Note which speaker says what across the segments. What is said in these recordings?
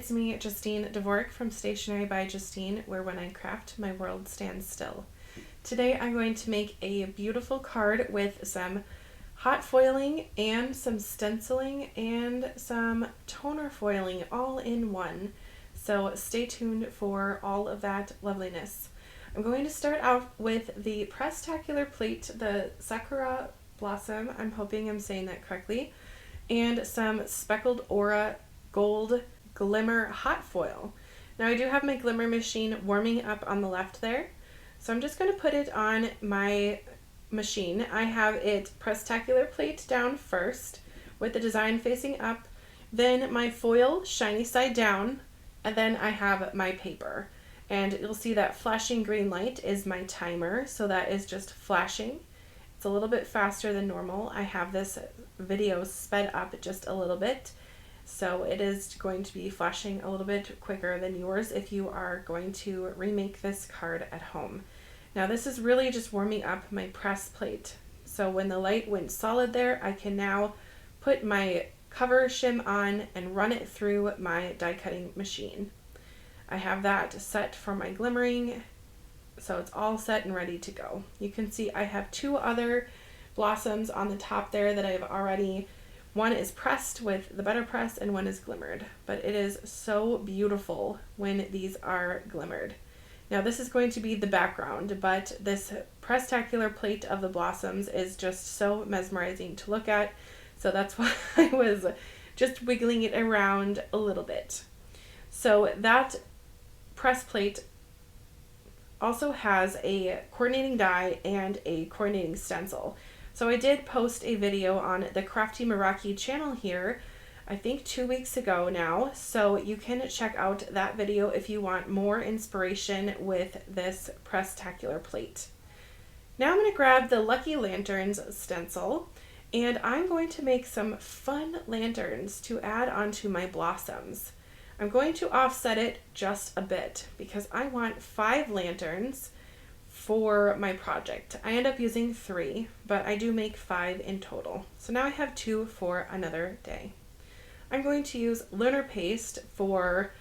Speaker 1: it's me, Justine Dvorak from Stationery by Justine, where when I craft, my world stands still. Today I'm going to make a beautiful card with some hot foiling and some stenciling and some toner foiling all in one. So stay tuned for all of that loveliness. I'm going to start out with the Press-tacular plate, the Sakura Blossom, I'm hoping I'm saying that correctly, and some Speckled Aura Gold Glimmer hot foil. Now I do have my Glimmer machine warming up on the left there, so I'm just going to put it on my machine. I have it Press-tacular plate down first with the design facing up, then my foil shiny side down, and then I have my paper. And you'll see that flashing green light is my timer, so that is just flashing. It's a little bit faster than normal. I have this video sped up just a little bit, so it is going to be flashing a little bit quicker than yours if you are going to remake this card at home. Now this is really just warming up my press plate. So when the light went solid there, I can now put my cover shim on and run it through my die cutting machine. I have that set for my glimmering, so it's all set and ready to go. You can see I have two other blossoms on the top there that I've already, one is pressed with the Better Press and one is glimmered, but it is so beautiful when these are glimmered. Now this is going to be the background, but this Press-tacular plate of the blossoms is just so mesmerizing to look at, so that's why I was just wiggling it around a little bit. So that press plate also has a coordinating die and a coordinating stencil. So I did post a video on the Crafty Meraki channel here, I think 2 weeks ago now, so you can check out that video if you want more inspiration with this Press-tacular plate. Now I'm going to grab the Lucky Lanterns stencil, and I'm going to make some fun lanterns to add onto my blossoms. I'm going to offset it just a bit because I want 5 lanterns for my project. I end up using 3, but I do make 5 in total. So now I have 2 for another day. I'm going to use Lunar Paste for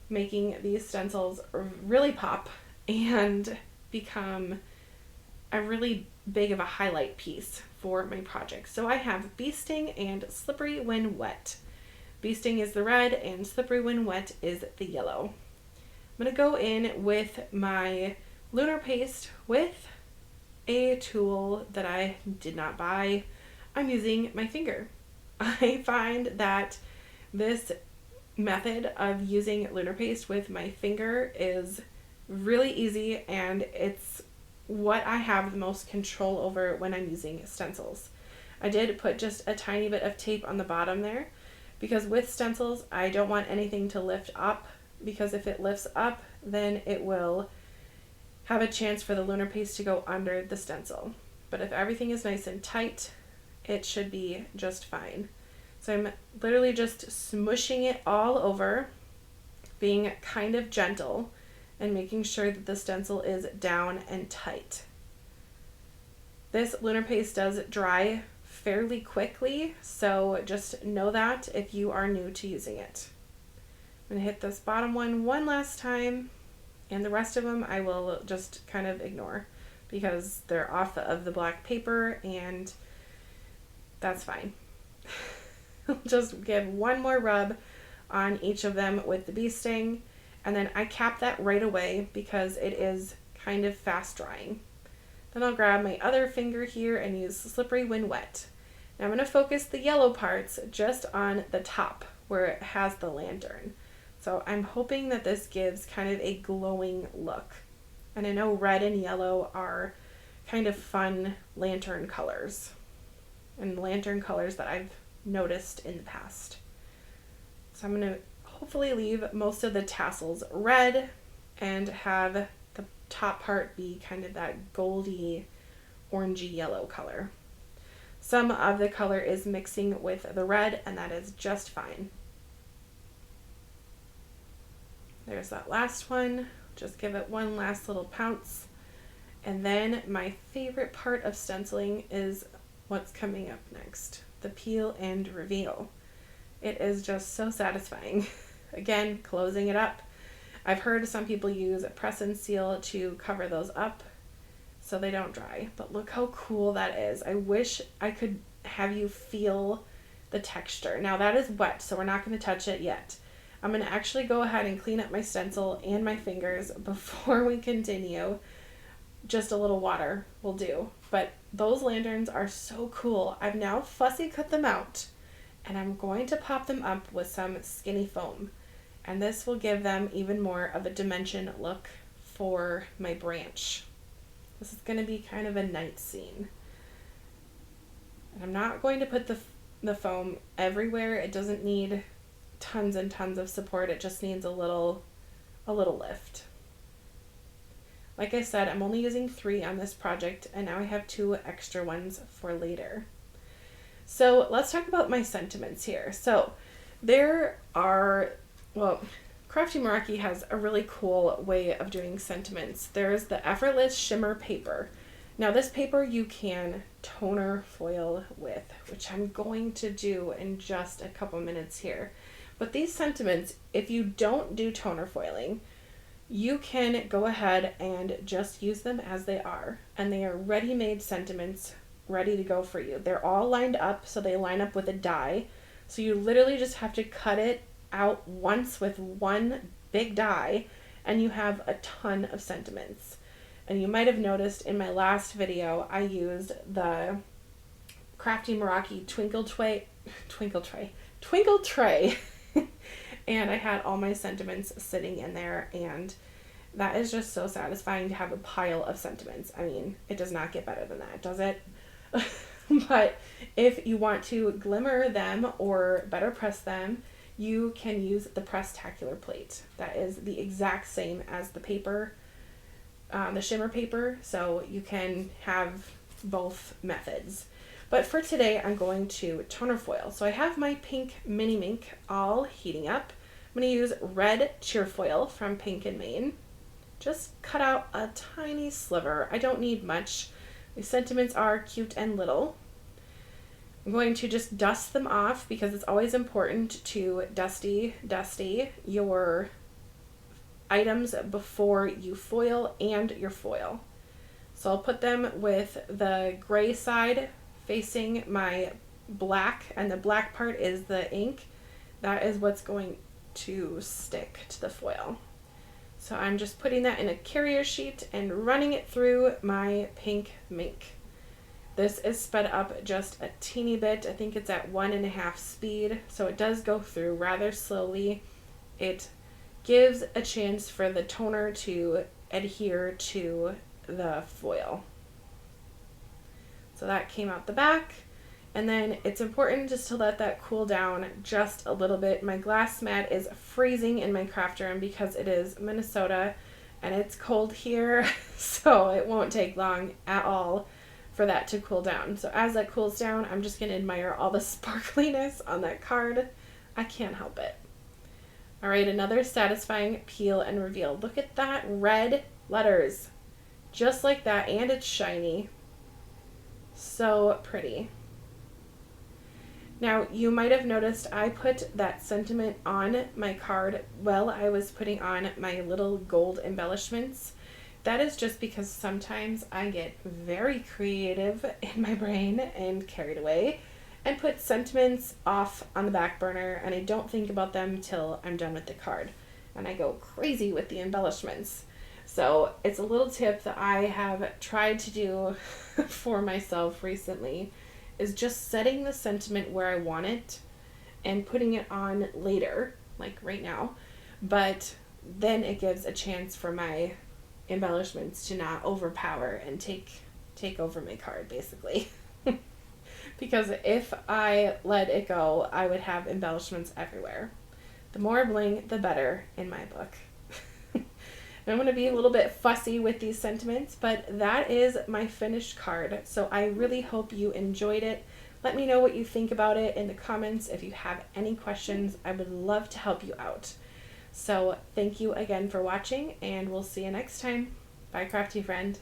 Speaker 1: making these stencils really pop and become a really big of a highlight piece for my project. So I have Bee Sting and Slippery When Wet. Bee Sting is the red and Slippery When Wet is the yellow. I'm going to go in with my Lunar Paste with a tool that I did not buy. I'm using my finger. I find that this method of using Lunar Paste with my finger is really easy, and it's what I have the most control over when I'm using stencils. I did put just a tiny bit of tape on the bottom there because with stencils I don't want anything to lift up, because if it lifts up then it will have a chance for the Lunar Paste to go under the stencil. But if everything is nice and tight, it should be just fine. So I'm literally just smushing it all over, being kind of gentle and making sure that the stencil is down and tight. This Lunar Paste does dry fairly quickly, so just know that if you are new to using it. I'm going to hit this bottom one last time, and the rest of them I will just kind of ignore because they're off of the black paper, and that's fine. Just give one more rub on each of them with the Bee Sting, and then I cap that right away because it is kind of fast drying. Then I'll grab my other finger here and use Slippery When Wet. Now I'm going to focus the yellow parts just on the top where it has the lantern. So I'm hoping that this gives kind of a glowing look. And I know red and yellow are kind of fun lantern colors, and lantern colors that I've noticed in the past. So I'm going to hopefully leave most of the tassels red and have the top part be kind of that goldy orangey yellow color. Some of the color is mixing with the red, and that is just fine. There's that last one. Just give it one last little pounce. And then my favorite part of stenciling is what's coming up next, the peel and reveal. It is just so satisfying. again, closing it up. I've heard some people use a press and seal to cover those up so they don't dry. But look how cool that is. I wish I could have you feel the texture. Now that is wet, so we're not going to touch it yet. I'm going to actually go ahead and clean up my stencil and my fingers before we continue. Just a little water will do. But those lanterns are so cool. I've now fussy cut them out, and I'm going to pop them up with some skinny foam. And this will give them even more of a dimension look for my branch. This is going to be kind of a night scene. And I'm not going to put the foam everywhere. It doesn't need tons and tons of support. It just needs a little lift. Like I said, I'm only using 3 on this project, and now I have 2 extra ones for later. So let's talk about my sentiments here. So there are, well, Crafty Meraki has a really cool way of doing sentiments. There's the Effortless Shimmer paper. Now this paper you can toner foil with, which I'm going to do in just a couple minutes here. But these sentiments, if you don't do toner foiling, you can go ahead and just use them as they are. And they are ready-made sentiments ready to go for you. They're all lined up, so they line up with a die. So you literally just have to cut it out once with one big die, and you have a ton of sentiments. And you might have noticed in my last video, I used the Crafty Meraki Twinkle Tray. And I had all my sentiments sitting in there, and that is just so satisfying to have a pile of sentiments. I mean, it does not get better than that, does it? But if you want to glimmer them or better press them, you can use the Press-tacular plate. That is the exact same as the paper, the shimmer paper, so you can have both methods. But for today, I'm going to toner foil. So I have my pink mini mink all heating up. I'm going to use red Cheerfoil from Pink and Main. Just cut out a tiny sliver. I don't need much. My sentiments are cute and little. I'm going to just dust them off because it's always important to dusty your items before you foil and your foil. So I'll put them with the gray side facing my black, and the black part is the ink. That is what's going to stick to the foil. So I'm just putting that in a carrier sheet and running it through my pink mink. This is sped up just a teeny bit. I think it's at 1.5 speed, so it does go through rather slowly. It gives a chance for the toner to adhere to the foil. So that came out the back, and then it's important just to let that cool down just a little bit. My glass mat is freezing in my craft room because it is Minnesota and it's cold here, so it won't take long at all for that to cool down. So as that cools down, I'm just going to admire all the sparkliness on that card. I can't help it. All right, another satisfying peel and reveal. Look at that red letters, just like that, and it's shiny. So pretty. Now, you might have noticed I put that sentiment on my card while I was putting on my little gold embellishments. That is just because sometimes I get very creative in my brain and carried away and put sentiments off on the back burner, and I don't think about them till I'm done with the card. And I go crazy with the embellishments. So it's a little tip that I have tried to do for myself recently, is just setting the sentiment where I want it and putting it on later, like right now. But then it gives a chance for my embellishments to not overpower and take over my card, basically. Because if I let it go, I would have embellishments everywhere. The more bling, the better in my book. I'm going to be a little bit fussy with these sentiments, but that is my finished card. So I really hope you enjoyed it. Let me know what you think about it in the comments. If you have any questions, I would love to help you out. So thank you again for watching, and we'll see you next time. Bye, crafty friend.